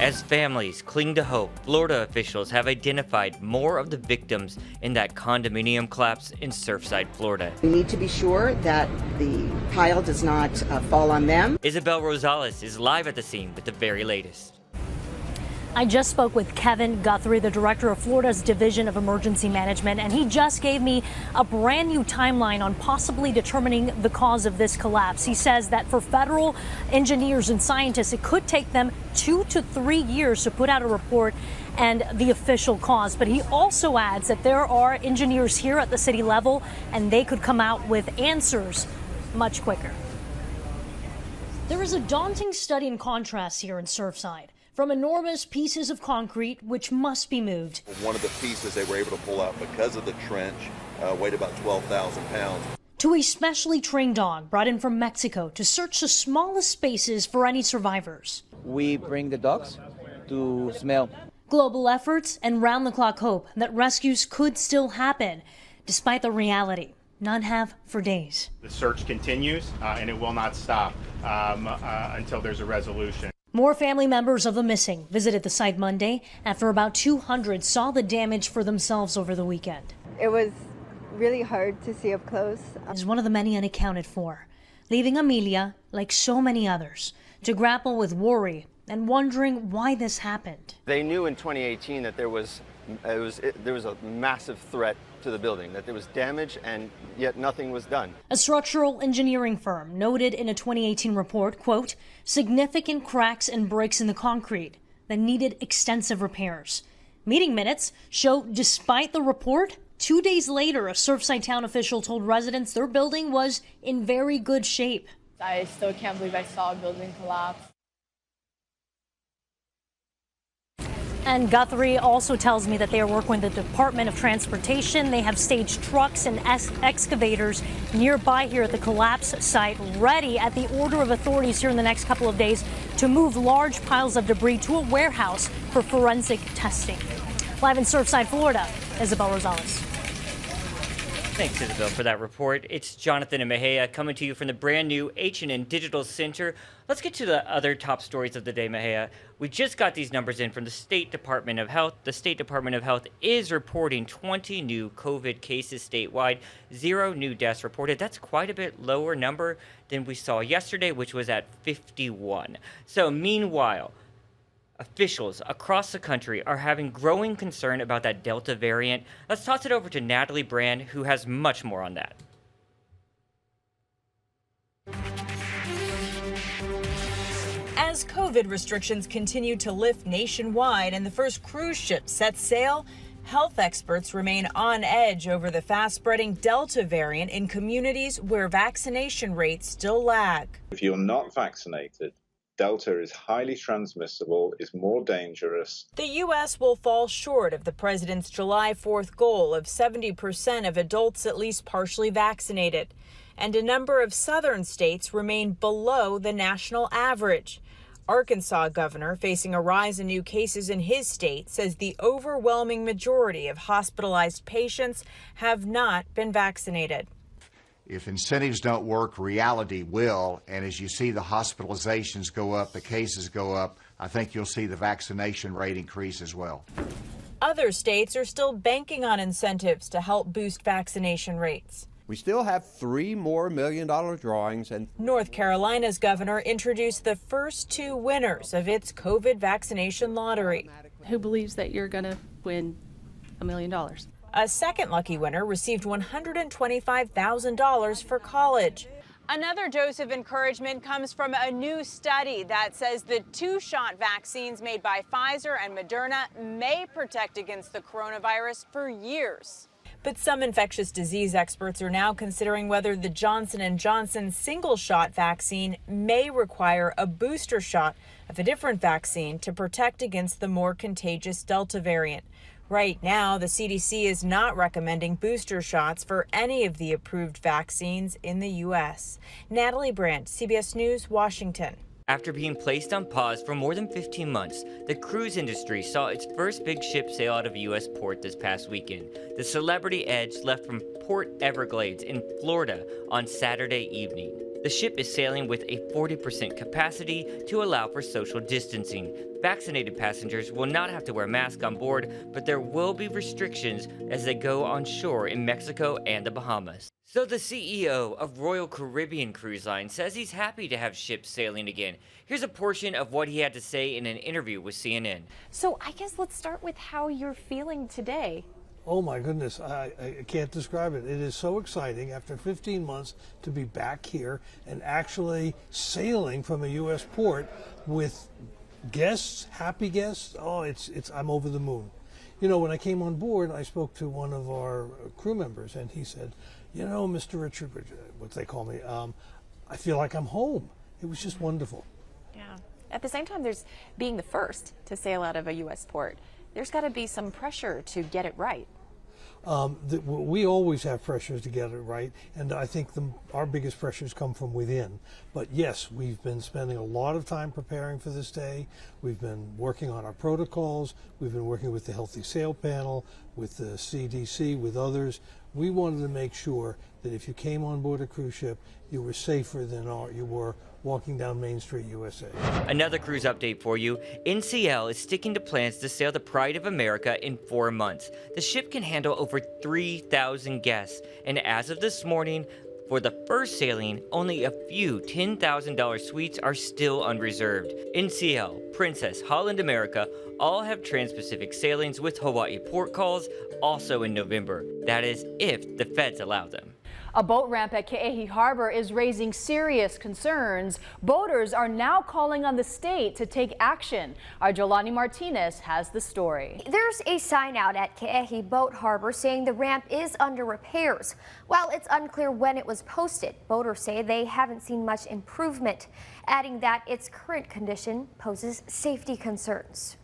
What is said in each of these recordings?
As families cling to hope, Florida officials have identified more of the victims in that condominium collapse in Surfside, Florida. We need to be sure that the pile does not fall on them. Isabel Rosales is live at the scene with the very latest. I just spoke with Kevin Guthrie, the director of Florida's Division of Emergency Management, and he just gave me a brand new timeline on possibly determining the cause of this collapse. He says that for federal engineers and scientists, it could take them 2 to 3 years to put out a report and the official cause. But he also adds that there are engineers here at the city level, and they could come out with answers much quicker. There is a daunting study in contrast here in Surfside. From enormous pieces of concrete, which must be moved. One of the pieces they were able to pull out because of the trench weighed about 12,000 pounds. To a specially trained dog brought in from Mexico to search the smallest spaces for any survivors. We bring the dogs to smell. Global efforts and round-the-clock hope that rescues could still happen, despite the reality none have for days. The search continues and it will not stop until there's a resolution. More family members of the missing visited the site Monday after about 200 saw the damage for themselves over the weekend. It was really hard to see up close. Is one of the many unaccounted for, leaving Amelia, like so many others, to grapple with worry and wondering why this happened. They knew in 2018 that there was a massive threat to the building, that there was damage, and yet nothing was done. A structural engineering firm noted in a 2018 report, quote, significant cracks and breaks in the concrete that needed extensive repairs. Meeting minutes show despite the report, 2 days later, a Surfside town official told residents their building was in very good shape. I still can't believe I saw a building collapse. And Guthrie also tells me that they are working with the Department of Transportation. They have staged trucks and excavators nearby here at the collapse site, ready at the order of authorities here in the next couple of days to move large piles of debris to a warehouse for forensic testing. Live in Surfside, Florida, Isabel Rosales. Thanks, Isabel, for that report. It's Jonathan and Mejia coming to you from the brand new H&N Digital Center. Let's get to the other top stories of the day, Mejia. We just got these numbers in from the State Department of Health. The State Department of Health is reporting 20 new COVID cases statewide, 0 new deaths reported. That's quite a bit lower number than we saw yesterday, which was at 51. So meanwhile, officials across the country are having growing concern about that Delta variant. Let's toss it over to Natalie Brand, who has much more on that. As COVID restrictions continue to lift nationwide and the first cruise ship sets sail, health experts remain on edge over the fast-spreading Delta variant in communities where vaccination rates still lag. If you're not vaccinated, Delta is highly transmissible, is more dangerous. The U.S. will fall short of the president's July 4th goal of 70% of adults at least partially vaccinated. And a number of southern states remain below the national average. Arkansas governor, facing a rise in new cases in his state, says the overwhelming majority of hospitalized patients have not been vaccinated. If incentives don't work, reality will, and as you see the hospitalizations go up, the cases go up, I think you'll see the vaccination rate increase as well. Other states are still banking on incentives to help boost vaccination rates. We still have $3 more million-dollar drawings. And North Carolina's governor introduced the first 2 winners of its COVID vaccination lottery. Who believes that you're going to win $1 million? A second lucky winner received $125,000 for college. Another dose of encouragement comes from a new study that says the 2-shot vaccines made by Pfizer and Moderna may protect against the coronavirus for years. But some infectious disease experts are now considering whether the Johnson & Johnson single-shot vaccine may require a booster shot of a different vaccine to protect against the more contagious Delta variant. Right now, the CDC is not recommending booster shots for any of the approved vaccines in the U.S. Natalie Brandt, CBS News, Washington. After being placed on pause for more than 15 months, the cruise industry saw its first big ship sail out of a U.S. port this past weekend. The Celebrity Edge left from Port Everglades in Florida on Saturday evening. The ship is sailing with a 40% capacity to allow for social distancing. Vaccinated passengers will not have to wear masks on board, but there will be restrictions as they go on shore in Mexico and the Bahamas. So the CEO of Royal Caribbean Cruise Line says he's happy to have ships sailing again. Here's a portion of what he had to say in an interview with CNN. So I guess let's start with how you're feeling today. Oh my goodness, I can't describe it. It is so exciting after 15 months to be back here and actually sailing from a U.S. port with guests, happy guests. Oh, I'm over the moon. You know, when I came on board, I spoke to one of our crew members, and he said, you know, Mr. Richard, what they call me, I feel like I'm home. It was just wonderful. Yeah. At the same time, there's being the first to sail out of a U.S. port. There's got to be some pressure to get it right. We always have pressures to get it right, and I think our biggest pressures come from within. But yes, we've been spending a lot of time preparing for this day. We've been working on our protocols. We've been working with the Healthy Sail Panel, with the CDC, with others. We wanted to make sure that if you came on board a cruise ship, you were safer than you were walking down Main Street, USA. Another cruise update for you. NCL is sticking to plans to sail the Pride of America in 4 months. The ship can handle over 3,000 guests, and as of this morning, for the first sailing, only a few $10,000 suites are still unreserved. NCL, Princess, Holland America all have trans-Pacific sailings with Hawaii port calls also in November. That is, if the feds allow them. A boat ramp at Ke'ehi Harbor is raising serious concerns. Boaters are now calling on the state to take action. Our Jolani Martinez has the story. There's a sign out at Ke'ehi Boat Harbor saying the ramp is under repairs. While it's unclear when it was posted, boaters say they haven't seen much improvement, adding that its current condition poses safety concerns.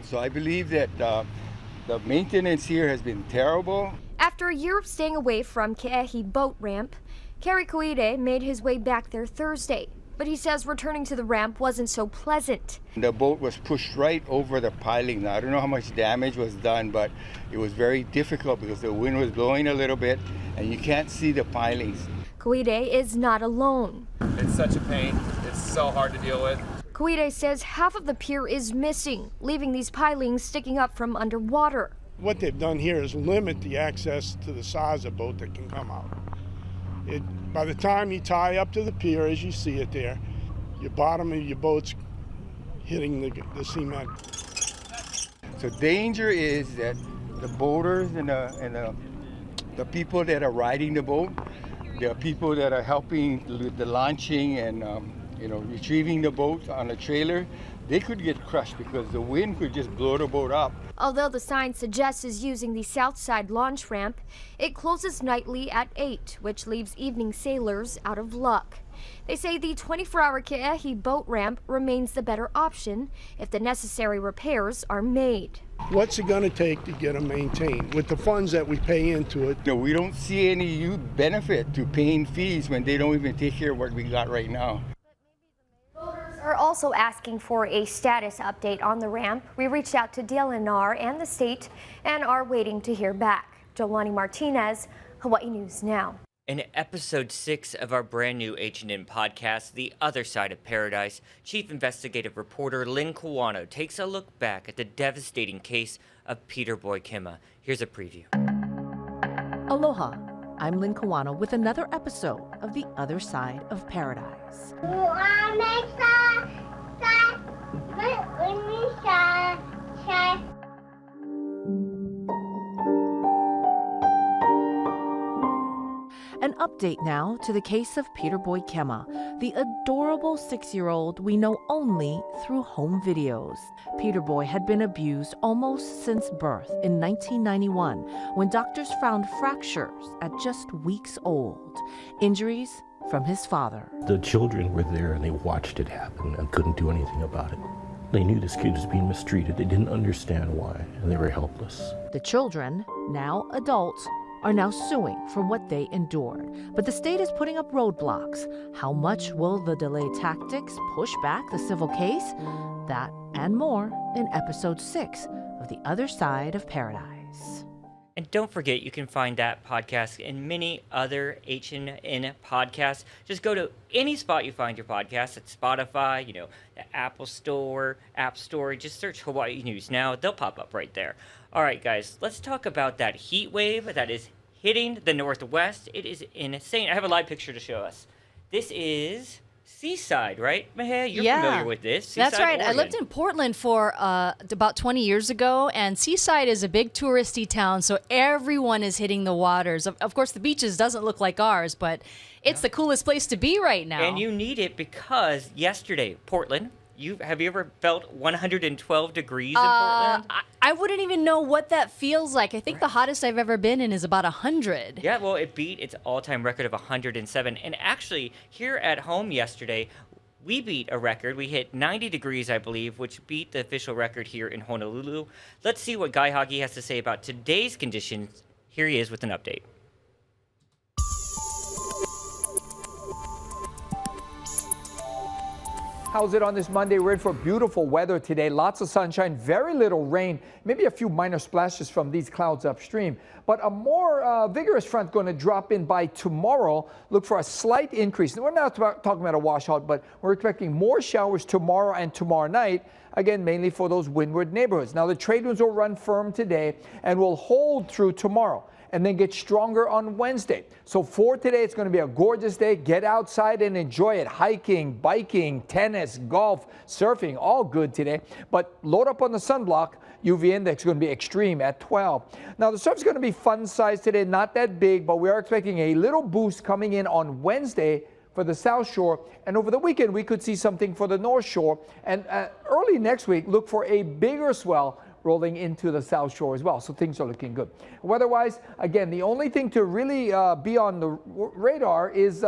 So I believe that the maintenance here has been terrible. After a year of staying away from Ke'ehi Boat Ramp, Kerry Koide made his way back there Thursday, but he says returning to the ramp wasn't so pleasant. The boat was pushed right over the piling. Now, I don't know how much damage was done, but it was very difficult because the wind was blowing a little bit and you can't see the pilings. Koide is not alone. It's such a pain. It's so hard to deal with. Koide says half of the pier is missing, leaving these pilings sticking up from underwater. What they've done here is limit the access to the size of boat that can come out. By the time you tie up to the pier, as you see it there, your bottom of your boat's hitting the cement. So danger is that the boaters and the people that are riding the boat, the people that are helping with the launching and retrieving the boat on a trailer, they could get crushed because the wind could just blow the boat up. Although the sign suggests is using the south side launch ramp, it closes nightly at 8, which leaves evening sailors out of luck. They say the 24-hour Ke'ehi boat ramp remains the better option if the necessary repairs are made. What's it going to take to get them maintained with the funds that we pay into it? No, we don't see any benefit to paying fees when they don't even take care of what we got right now. Are also asking for a status update on the ramp. We reached out to DLNR and the state and are waiting to hear back. Jolani Martinez, Hawaii News Now. In episode 6 of our brand new H&N podcast, The Other Side of Paradise, Chief Investigative Reporter Lynn Kawano takes a look back at the devastating case of Peter Boy Kema. Here's a preview. Aloha, I'm Lynn Kawano with another episode of The Other Side of Paradise. An update now to the case of Peter Boy Kema, the adorable 6-year-old we know only through home videos. Peter Boy had been abused almost since birth in 1991 when doctors found fractures at just weeks old, injuries from his father. The children were there and they watched it happen and couldn't do anything about it. They knew this kid was being mistreated. They didn't understand why, and they were helpless. The children, now adults, are now suing for what they endured. But the state is putting up roadblocks. How much will the delay tactics push back the civil case? That and more in episode 6 of The Other Side of Paradise. And don't forget, you can find that podcast and many other H&N podcasts. Just go to any spot you find your podcast, at Spotify, the Apple Store, App Store. Just search Hawaii News Now. They'll pop up right there. All right, guys, let's talk about that heat wave that is hitting the Northwest. It is insane. I have a live picture to show us. This is Seaside, right? Mahea, you're familiar with this. Seaside, that's right. Oregon. I lived in Portland for about 20 years ago, and Seaside is a big touristy town, so everyone is hitting the waters. Of course, the beaches doesn't look like ours, but it's the coolest place to be right now. And you need it because yesterday, Portland, have you ever felt 112 degrees in Portland? I wouldn't even know what that feels like. I think the hottest I've ever been in is about 100. Yeah, well, it beat its all-time record of 107. And actually, here at home yesterday, we beat a record. We hit 90 degrees, I believe, which beat the official record here in Honolulu. Let's see what Guy Hoggy has to say about today's conditions. Here he is with an update. How's it on this Monday? We're in for beautiful weather today. Lots of sunshine, very little rain, maybe a few minor splashes from these clouds upstream. But a more vigorous front going to drop in by tomorrow. Look for a slight increase. We're not talking about a washout, but we're expecting more showers tomorrow and tomorrow night. Again, mainly for those windward neighborhoods. Now, the trade winds will run firm today and will hold through tomorrow, and then get stronger on Wednesday. So for today, it's going to be a gorgeous day. Get outside and enjoy it. Hiking, biking, tennis, golf, surfing, all good today. But load up on the sunblock. UV index is going to be extreme at 12. Now, the surf's going to be fun size today, not that big, but we are expecting a little boost coming in on Wednesday for the South Shore. And over the weekend, we could see something for the North Shore. And early next week, look for a bigger swell rolling into the South Shore as well. So things are looking good. Weather-wise, again, the only thing to really be on the radar is,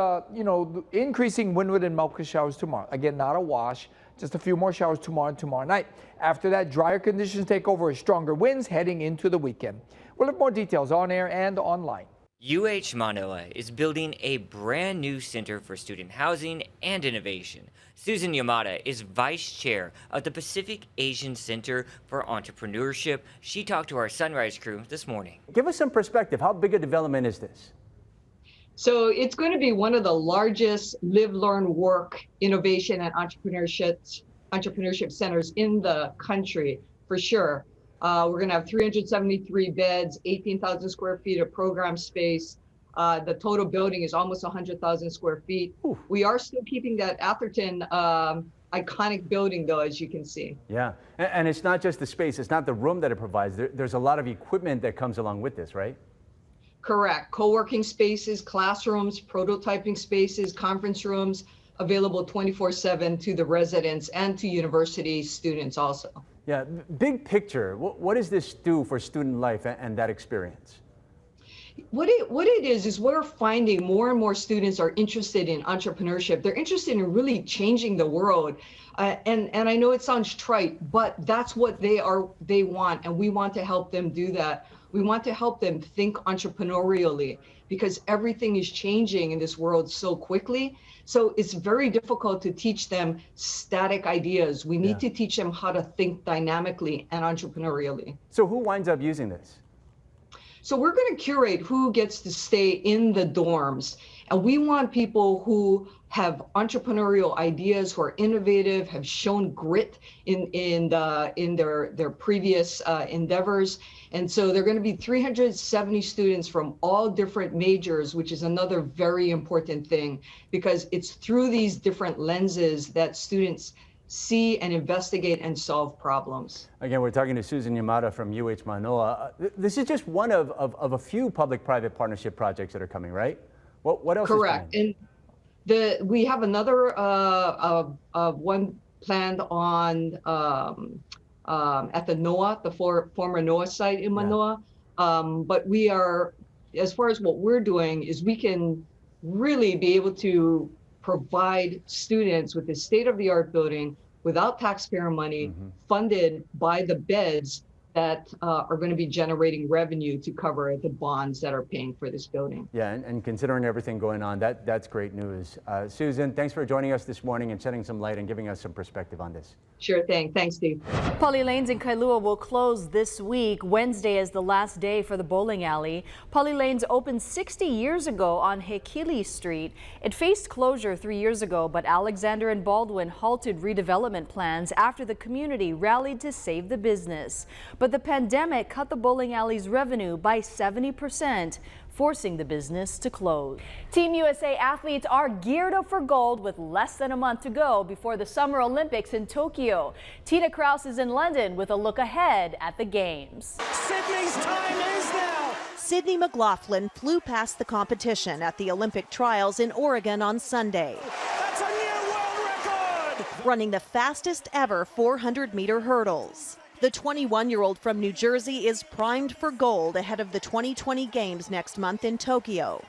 increasing windward and Melka showers tomorrow. Again, not a wash, just a few more showers tomorrow and tomorrow night. After that, drier conditions take over with stronger winds heading into the weekend. We'll have more details on air and online. UH Manoa is building a brand new center for student housing and innovation. Susan Yamada is vice chair of the Pacific Asian Center for Entrepreneurship. She talked to our Sunrise crew this morning. Give us some perspective. How big a development is this? So it's going to be one of the largest live, learn, work, innovation, and entrepreneurship centers in the country, for sure. We're going to have 373 beds, 18,000 square feet of program space. The total building is almost 100,000 square feet. Ooh. We are still keeping that Atherton iconic building, though, as you can see. Yeah, and it's not just the space. It's not the room that it provides. There's a lot of equipment that comes along with this, right? Correct. Co-working spaces, classrooms, prototyping spaces, conference rooms, available 24/7 to the residents and to university students also. Yeah, big picture, what does this do for student life and that experience? What it is we're finding more and more students are interested in entrepreneurship. They're interested in really changing the world. And I know it sounds trite, but that's what they want. And we want to help them do that. We want to help them think entrepreneurially because everything is changing in this world so quickly. So it's very difficult to teach them static ideas. We need to teach them how to think dynamically and entrepreneurially. So who winds up using this? So we're going to curate who gets to stay in the dorms. And we want people who have entrepreneurial ideas, who are innovative, have shown grit in their previous endeavors. And so they're going to be 370 students from all different majors, which is another very important thing, because it's through these different lenses that students see and investigate and solve problems. Again, we're talking to Susan Yamada from UH Manoa. This is just one of a few public-private partnership projects that are coming, right? What else? Correct. And we have another one planned on at the NOAA, the former NOAA site in Manoa. But we are, as far as what we're doing, is we can really be able to provide students with a state-of-the-art building without taxpayer money, funded by the beds, that are going to be generating revenue to cover the bonds that are paying for this building. Yeah, and considering everything going on, that's great news. Susan, thanks for joining us this morning and shedding some light and giving us some perspective on this. Sure thing. Thanks, Steve. Pali Lanes in Kailua will close this week. Wednesday is the last day for the bowling alley. Pali Lanes opened 60 years ago on Hekili Street. It faced closure 3 years ago, but Alexander and Baldwin halted redevelopment plans after the community rallied to save the business. But the pandemic cut the bowling alley's revenue by 70%. Forcing the business to close. Team USA athletes are geared up for gold with less than a month to go before the Summer Olympics in Tokyo. Tina Kraus is in London with a look ahead at the Games. Sydney's time is now. Sydney McLaughlin flew past the competition at the Olympic trials in Oregon on Sunday. That's a new world record! Running the fastest ever 400-meter hurdles. The 21-year-old from New Jersey is primed for gold ahead of the 2020 Games next month in Tokyo.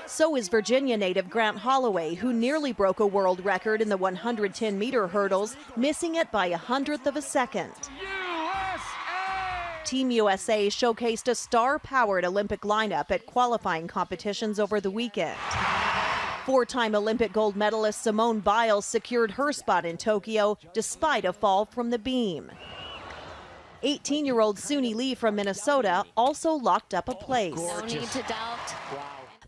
So is Virginia native Grant Holloway, who nearly broke a world record in the 110-meter hurdles, missing it by 100th of a second. Team USA showcased a star-powered Olympic lineup at qualifying competitions over the weekend. Four-time Olympic gold medalist Simone Biles secured her spot in Tokyo despite a fall from the beam. 18-year-old Suni Lee from Minnesota also locked up a place. No need to doubt.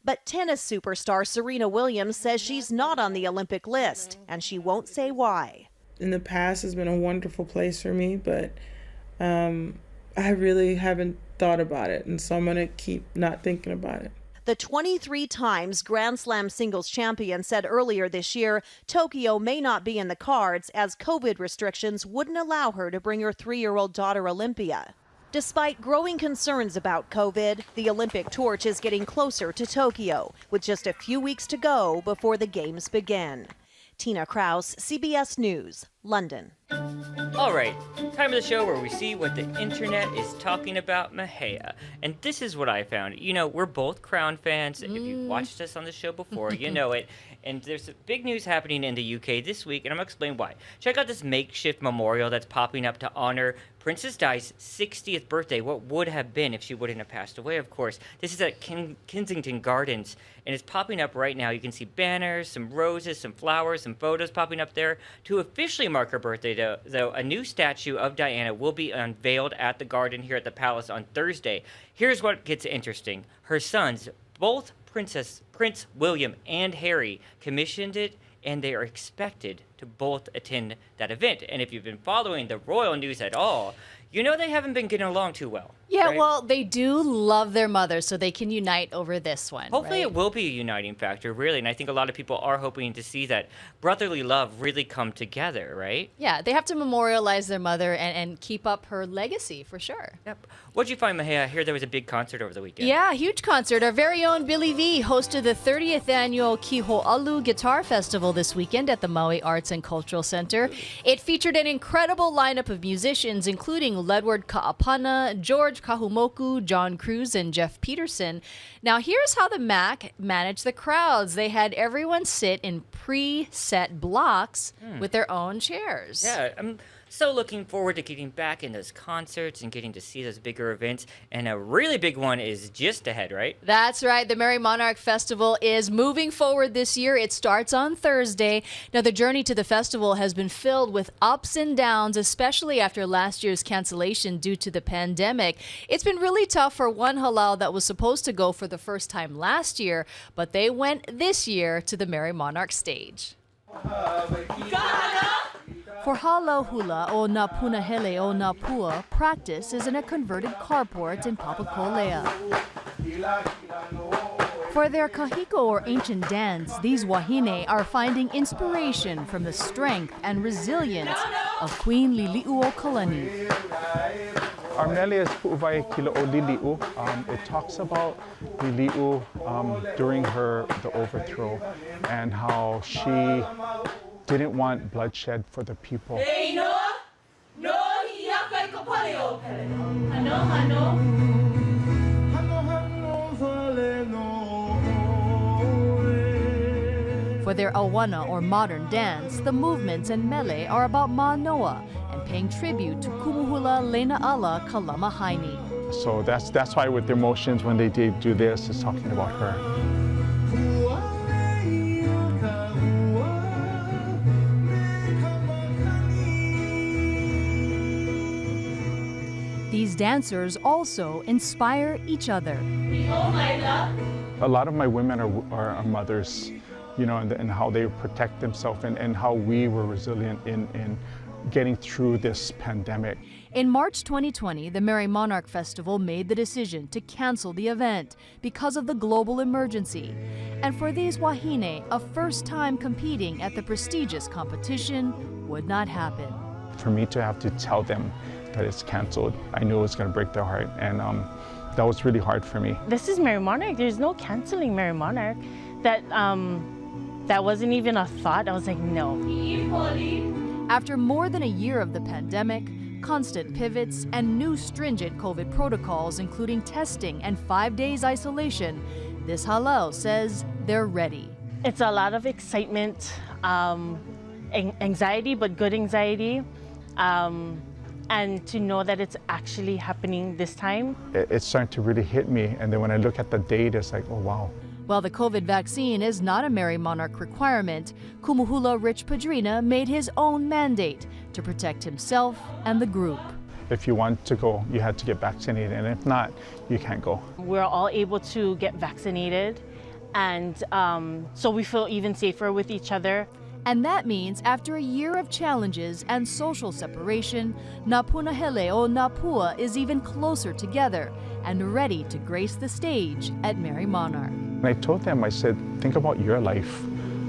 But tennis superstar Serena Williams says she's not on the Olympic list, and she won't say why. In the past has been a wonderful place for me, but I really haven't thought about it, and so I'm going to keep not thinking about it. The 23 times Grand Slam singles champion said earlier this year Tokyo may not be in the cards as COVID restrictions wouldn't allow her to bring her 3-year-old daughter Olympia. Despite growing concerns about COVID, the Olympic torch is getting closer to Tokyo, with just a few weeks to go before the Games begin. Tina Kraus, CBS News, London. All right, time of the show where we see what the internet is talking about Mahea. And this is what I found. You know, we're both Crown fans. If you've watched us on the show before, you know it. And there's big news happening in the UK this week, and I'm going to explain why. Check out this makeshift memorial that's popping up to honor Princess Di's 60th birthday, what would have been if she wouldn't have passed away, of course. This is at Kensington Gardens, and it's popping up right now. You can see banners, some roses, some flowers, some photos popping up there. To officially mark her birthday, though, a new statue of Diana will be unveiled at the garden here at the palace on Thursday. Here's what gets interesting. Her sons, both Prince William and Harry, commissioned it, and they are expected to both attend that event. And if you've been following the royal news at all, you know they haven't been getting along too well. Yeah, right? well, they do love their mother, so they can unite over this one. Hopefully right? it will be a uniting factor, really. And I think a lot of people are hoping to see that brotherly love really come together, right? Yeah, they have to memorialize their mother and keep up her legacy, for sure. Yep. What'd you find, Mahea? I hear there was a big concert over the weekend. Yeah, huge concert. Our very own Billy V hosted the 30th annual Kiho'alu Guitar Festival this weekend at the Maui Arts and Cultural Center. It featured an incredible lineup of musicians, including Ledward Ka'apana, George Kahumoku, John Cruz, and Jeff Peterson. Now, here's how the MAC managed the crowds. They had everyone sit in pre-set blocks with their own chairs. Yeah, I'm so looking forward to getting back in those concerts and getting to see those bigger events. And a really big one is just ahead, right? That's right. The Merry Monarch Festival is moving forward this year. It starts on Thursday. Now, the journey to the festival has been filled with ups and downs, especially after last year's cancellation due to the pandemic. It's been really tough for one halal that was supposed to go for the first time last year, but they went this year to the Merry Monarch stage. For Halo Hula o Napunahele o Napua, practice is in a converted carport in Papakolea. For their kahiko or ancient dance, these wahine are finding inspiration from the strength and resilience of Queen Liliuokalani. Our mele is Pu'uvai Kilo o Liliu. It talks about Liliu during the overthrow and how she didn't want bloodshed for the people. For their awana or modern dance, the movements and mele are about manoa and paying tribute to Kumuhula Lenaala Kalamahaini. So that's why with the emotions when they did do this, it's talking about her. These dancers also inspire each other. A lot of my women are mothers, you know, and how they protect themselves and how we were resilient in getting through this pandemic. In March 2020, the Merry Monarch Festival made the decision to cancel the event because of the global emergency. And for these wahine, a first time competing at the prestigious competition would not happen. For me to have to tell them that it's canceled, I knew it was going to break their heart, and that was really hard for me. This is Merry Monarch. There's no canceling Merry Monarch. That wasn't even a thought. I was like, no. After more than a year of the pandemic, constant pivots, and new stringent COVID protocols, including testing and 5 days isolation, this halal says they're ready. It's a lot of excitement, anxiety, but good anxiety, and to know that it's actually happening this time. It's starting to really hit me, and then when I look at the date, it's like, oh wow. While the COVID vaccine is not a Merry Monarch requirement, Kumuhula Rich Padrina made his own mandate to protect himself and the group. If you want to go, you had to get vaccinated, and if not, you can't go. We're all able to get vaccinated, and so we feel even safer with each other. And that means after a year of challenges and social separation, Napunaheleo Napua is even closer together and ready to grace the stage at Merry Monarch. And I told them, I said, think about your life,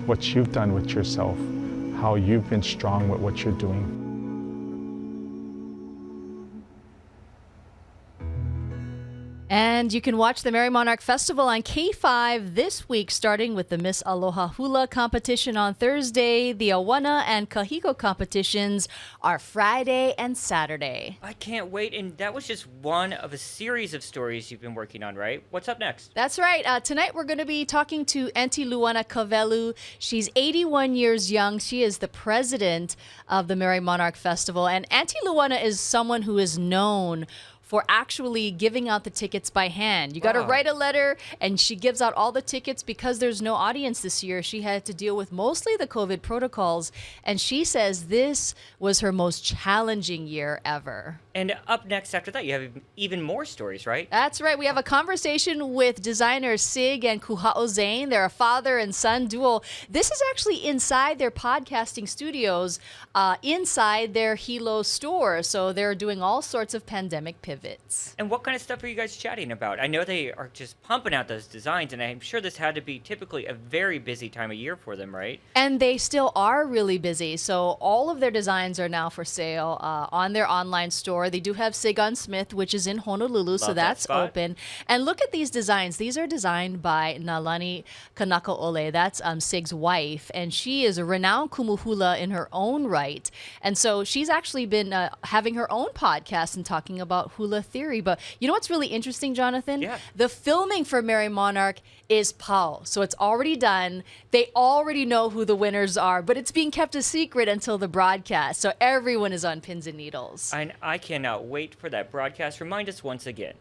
what you've done with yourself, how you've been strong with what you're doing. And you can watch the Merry Monarch Festival on K5 this week, starting with the Miss Aloha Hula competition on Thursday. The Awana and Kahiko competitions are Friday and Saturday. I can't wait. And that was just one of a series of stories you've been working on, right? What's up next? That's right. Tonight we're going to be talking to Auntie Luana Kavelu. She's 81 years young. She is the president of the Merry Monarch Festival. And Auntie Luana is someone who is known for actually giving out the tickets by hand. You got to write a letter, and she gives out all the tickets. Because there's no audience this year, she had to deal with mostly the COVID protocols, and she says this was her most challenging year ever. And up next after that, you have even more stories, right? That's right. We have a conversation with designers Sig and Kuha'o Zane. They're a father and son duo. This is actually inside their podcasting studios, inside their Hilo store. So they're doing all sorts of pandemic pivots. And what kind of stuff are you guys chatting about? I know they are just pumping out those designs, and I'm sure this had to be typically a very busy time of year for them, right? And they still are really busy. So all of their designs are now for sale on their online store. They do have Sigon Smith, which is in Honolulu, so that's open. And look at these designs. These are designed by Nalani Kanakaole. That's Sig's wife, and she is a renowned kumuhula in her own right. And so she's actually been having her own podcast and talking about hula theory. But you know what's really interesting, Jonathan? Yeah. The filming for Merry Monarch is PAO. So it's already done. They already know who the winners are, but it's being kept a secret until the broadcast. So everyone is on pins and needles. And I cannot wait for that broadcast. Remind us once again.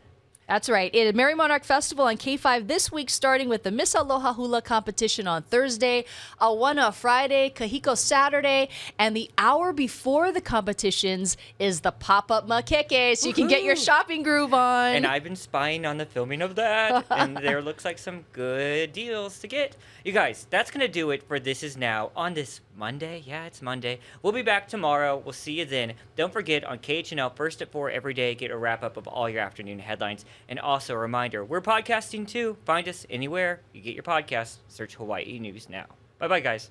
That's right. It is Merry Monarch Festival on K5 this week, starting with the Miss Aloha Hula competition on Thursday, Awana Friday, Kahiko Saturday, and the hour before the competitions is the pop-up makeke, so you can get your shopping groove on. And I've been spying on the filming of that, and there looks like some good deals to get. You guys, that's going to do it for This Is Now on this Monday. Yeah, it's Monday. We'll be back tomorrow. We'll see you then. Don't forget, on KHNL, first at 4 every day, get a wrap-up of all your afternoon headlines. And also a reminder, we're podcasting too. Find us anywhere you get your podcasts. Search Hawaii News Now. Bye-bye, guys.